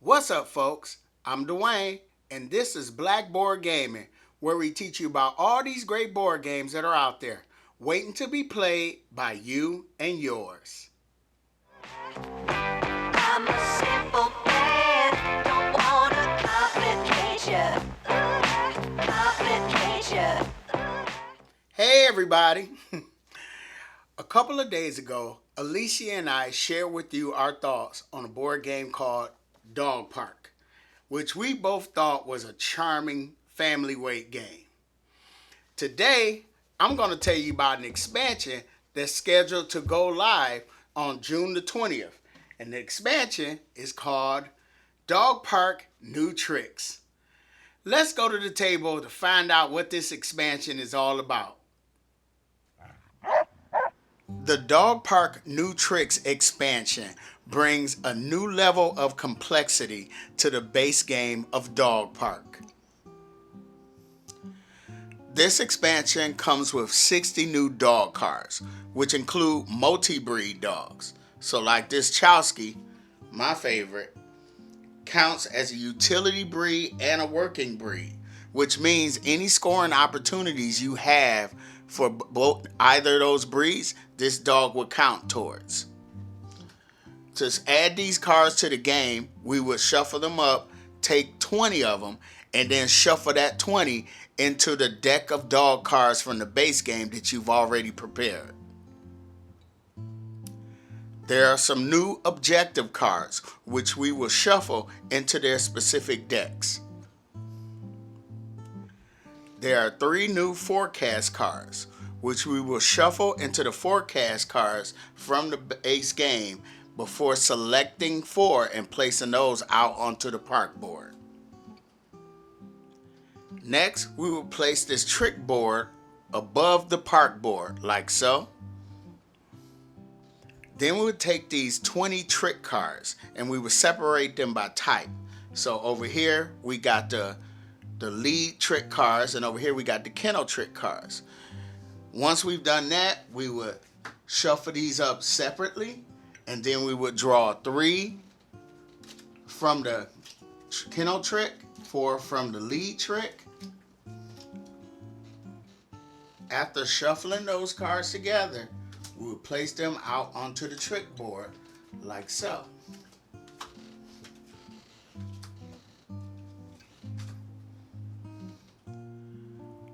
What's up, folks? I'm Dwayne, and this is Blackboard Gaming, where we teach you about all these great board games that are out there, waiting to be played by you and yours. I'm a simple man, don't wanna complication. Hey, everybody. A couple of days ago, Alicia and I shared with you our thoughts on a board game called Dog Park, which we both thought was a charming family weight game. Today, I'm going to tell you about an expansion that's scheduled to go live on June the 20th. And the expansion is called Dog Park New Tricks. Let's go to the table to find out what this expansion is all about. The Dog Park New Tricks expansion brings a new level of complexity to the base game of Dog Park. This expansion comes with 60 new dog cards, which include multi-breed dogs. So like this Chowski, my favorite, counts as a utility breed and a working breed, which means any scoring opportunities you have for both either of those breeds, this dog would count towards. To add these cards to the game, we would shuffle them up, take 20 of them, and then shuffle that 20 into the deck of dog cards from the base game that you've already prepared. There are some new objective cards, which we will shuffle into their specific decks. There are 3 new forecast cards, which we will shuffle into the forecast cards from the base game before selecting 4 and placing those out onto the park board. Next, we will place this trick board above the park board, like so. Then we would take these 20 trick cards and we would separate them by type. So over here, we got the lead trick cards, and over here we got the kennel trick cards. Once we've done that, we would shuffle these up separately, and then we would draw 3 from the kennel trick, 4 from the lead trick. After shuffling those cards together, we would place them out onto the trick board like so.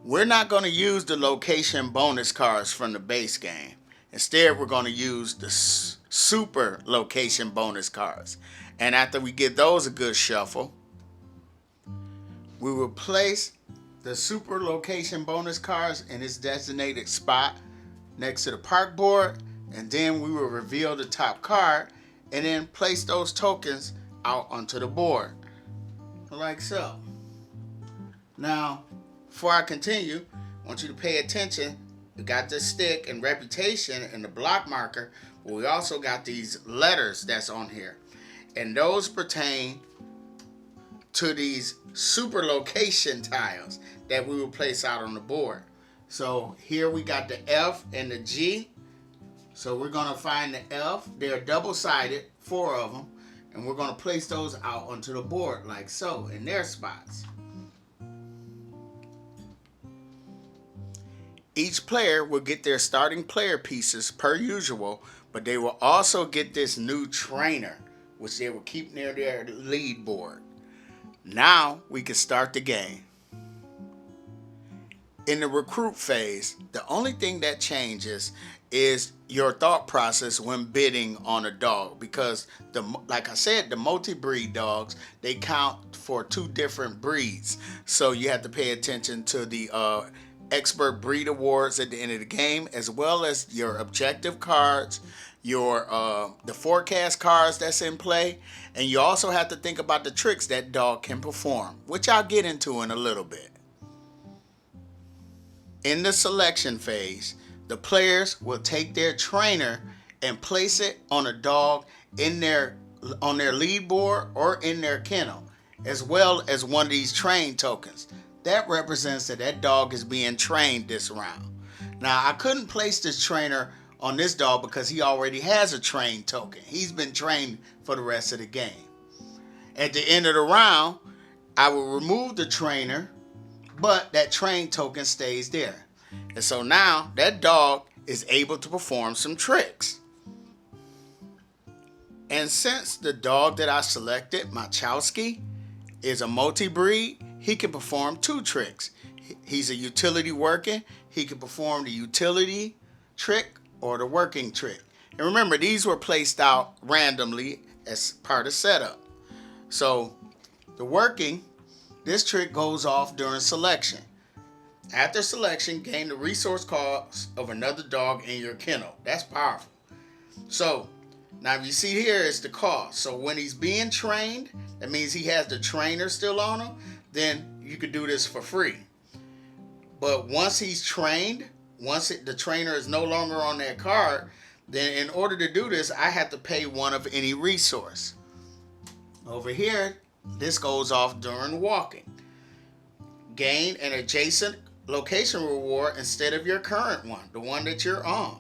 We're not going to use the location bonus cards from the base game. Instead, we're going to use the super location bonus cards. And after we get those a good shuffle, we will place the super location bonus cards in its designated spot next to the park board, and then we will reveal the top card and then place those tokens out onto the board like so. Now, before I continue, I want you to pay attention. We got this stick and reputation and the block marker, but we also got these letters that's on here, and those pertain to these super location tiles that we will place out on the board. So here we got the F and the G. So we're going to find the F. They're double-sided, 4 of them, and we're going to place those out onto the board like so in their spots. Each player will get their starting player pieces per usual, but they will also get this new trainer, which they will keep near their lead board. Now we can start the game. In the recruit phase, the only thing that changes is your thought process when bidding on a dog, because like I said, the multi-breed dogs, they count for 2 different breeds. So you have to pay attention to the expert breed awards at the end of the game, as well as your objective cards, your the forecast cards that's in play, and you also have to think about the tricks that dog can perform, which I'll get into in a little bit. In the selection phase, the players will take their trainer and place it on a dog on their lead board or in their kennel, as well as one of these train tokens. That represents that dog is being trained this round. Now, I couldn't place this trainer on this dog because he already has a trained token. He's been trained for the rest of the game. At the end of the round, I will remove the trainer, but that train token stays there. And so now that dog is able to perform some tricks. And since the dog that I selected, Machowski, is a multi-breed, he can perform 2 tricks. He's a utility working. He can perform the utility trick or the working trick. And remember, these were placed out randomly as part of setup. So the working, this trick goes off during selection. After selection, gain the resource cost of another dog in your kennel. That's powerful. So now if you see here, it's the cost. So when he's being trained, that means he has the trainer still on him, then you could do this for free. But once he's trained, the trainer is no longer on that card, then in order to do this, I have to pay one of any resource. Over here, this goes off during walking. Gain an adjacent location reward instead of your current one, the one that you're on.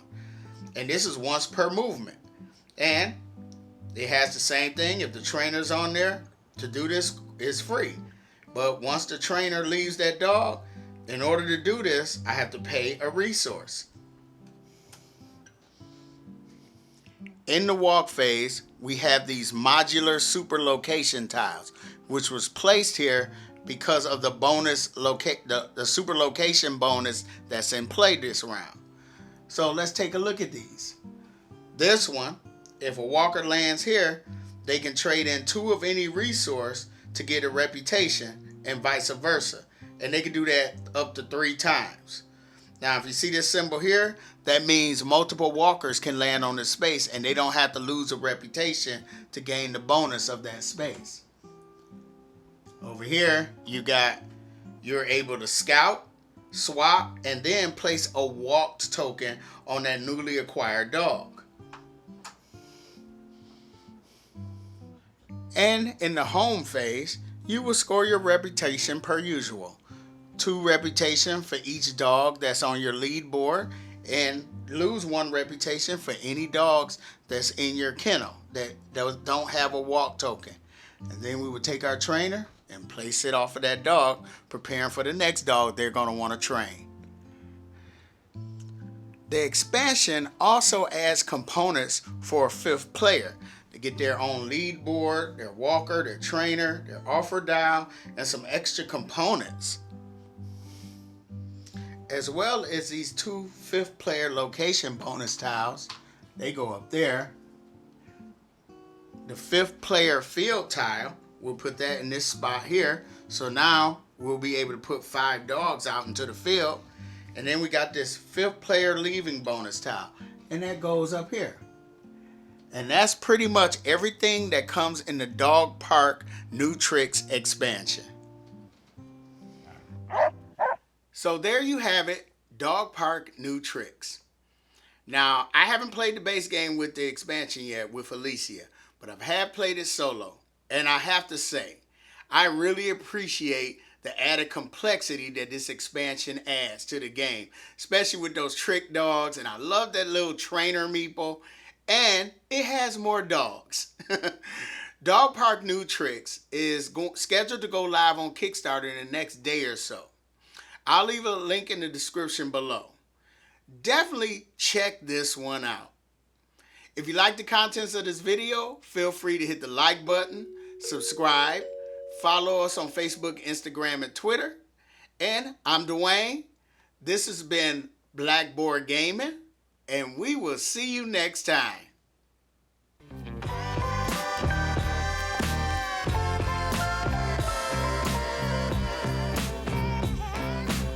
And this is once per movement. And it has the same thing. If the trainer's on there, to do this is free. But once the trainer leaves that dog, in order to do this, I have to pay a resource. In the walk phase, we have these modular super location tiles, which was placed here because of the bonus the super location bonus that's in play this round. So let's take a look at these. This one, if a walker lands here, they can trade in 2 of any resource to get a reputation and vice versa. And they can do that up to 3 times. Now, if you see this symbol here, that means multiple walkers can land on this space and they don't have to lose a reputation to gain the bonus of that space. Over here, you're able to scout, swap, and then place a walked token on that newly acquired dog. And in the home phase, you will score your reputation per usual. 2 reputation for each dog that's on your lead board, and lose 1 reputation for any dogs that's in your kennel that don't have a walk token. And then we would take our trainer and place it off of that dog, preparing for the next dog they're going to want to train. The expansion also adds components for a 5th player to get their own lead board, their walker, their trainer, their offer dial, and some extra components. As well as these 2 5th player location bonus tiles. They go up there. The 5th player field tile, we'll put that in this spot here. So now we'll be able to put 5 dogs out into the field. And then we got this 5th player leaving bonus tile. And that goes up here. And that's pretty much everything that comes in the Dog Park New Tricks expansion. So there you have it, Dog Park New Tricks. Now, I haven't played the base game with the expansion yet with Alicia, but I have played it solo. And I have to say, I really appreciate the added complexity that this expansion adds to the game, especially with those trick dogs. And I love that little trainer meeple, and it has more dogs. Dog Park New Tricks is scheduled to go live on Kickstarter in the next day or so. I'll leave a link in the description below. Definitely check this one out. If you like the contents of this video, feel free to hit the like button, subscribe, follow us on Facebook, Instagram, and Twitter. And I'm Dwayne. This has been BlackBoardGaming, and we will see you next time.